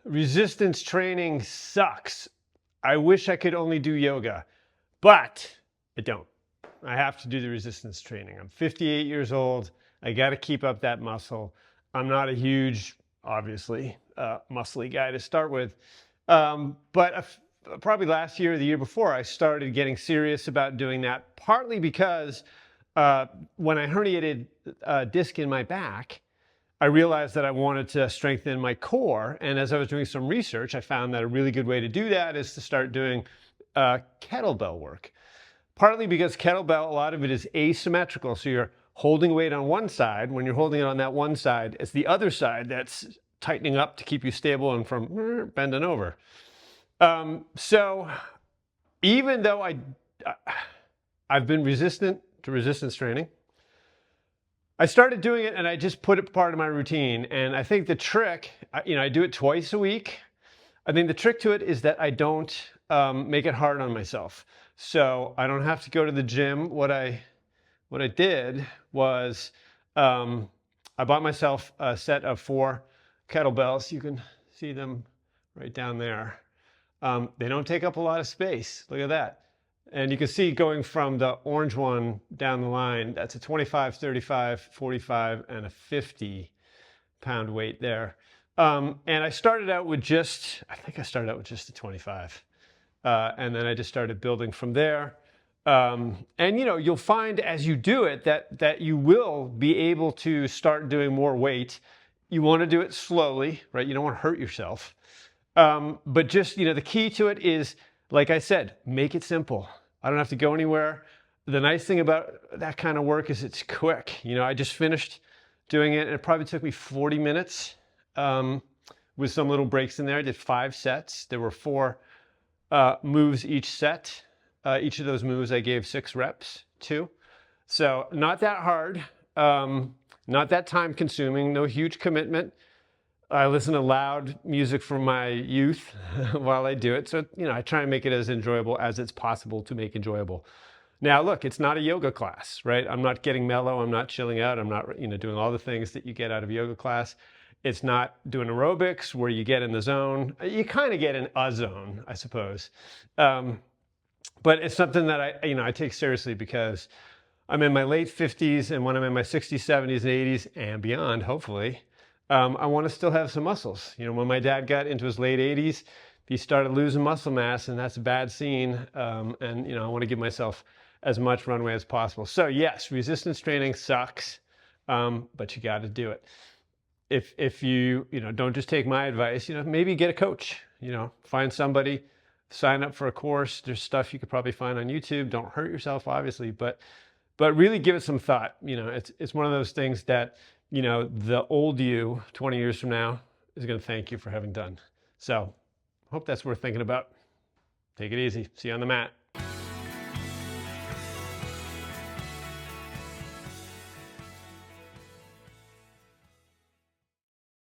Resistance training sucks. I wish I could only do yoga, but I don't. I have to do the resistance training. I'm 58 years old. I got to keep up that muscle. I'm not a huge, obviously, muscly guy to start with. But probably last year or the year before, I started getting serious about doing that, partly because when I herniated a disc in my back, I realized that I wanted to strengthen my core. And as I was doing some research, I found that a really good way to do that is to start doing kettlebell work. Partly because kettlebell, a lot of it is asymmetrical. So you're holding weight on one side. When you're holding it on that one side, it's the other side that's tightening up to keep you stable and from bending over. So even though I've been resistant to resistance training, I started doing it and I just put it part of my routine. And I think the trick, I do it twice a week. I think the trick to it is that I don't make it hard on myself. So I don't have to go to the gym. What I did was I bought myself a set of 4 kettlebells. You can see them right down there. They don't take up a lot of space. Look at that. And you can see going from the orange one down the line, that's a 25, 35, 45, and a 50-pound weight there. And I started out with I think I started out with just a 25. And then I just started building from there. And you'll find as you do it that you will be able to start doing more weight. You want to do it slowly, right? You don't want to hurt yourself. But just, the key to it is, like I said, make it simple. I don't have to go anywhere. The nice thing about that kind of work is it's quick. I just finished doing it and it probably took me 40 minutes with some little breaks in there. I did 5 sets. There were 4 moves each set. Each of those moves I gave 6 reps to. So not that hard, not that time consuming, no huge commitment. I listen to loud music from my youth while I do it. So, I try and make it as enjoyable as it's possible to make enjoyable. Now, look, it's not a yoga class, right? I'm not getting mellow. I'm not chilling out. I'm not, doing all the things that you get out of a yoga class. It's not doing aerobics where you get in the zone. You kind of get in a zone, I suppose. But it's something that I take seriously because I'm in my late 50s, and when I'm in my 60s, 70s, and 80s, and beyond, hopefully, I want to still have some muscles. When my dad got into his late 80s, he started losing muscle mass, and that's a bad scene. And I want to give myself as much runway as possible. So yes, resistance training sucks, but you got to do it. If you don't just take my advice, maybe get a coach. Find somebody, sign up for a course. There's stuff you could probably find on YouTube. Don't hurt yourself, obviously, but really give it some thought. It's one of those things that the old you 20 years from now is going to thank you for having done. So hope that's worth thinking about. Take it easy. See you on the mat.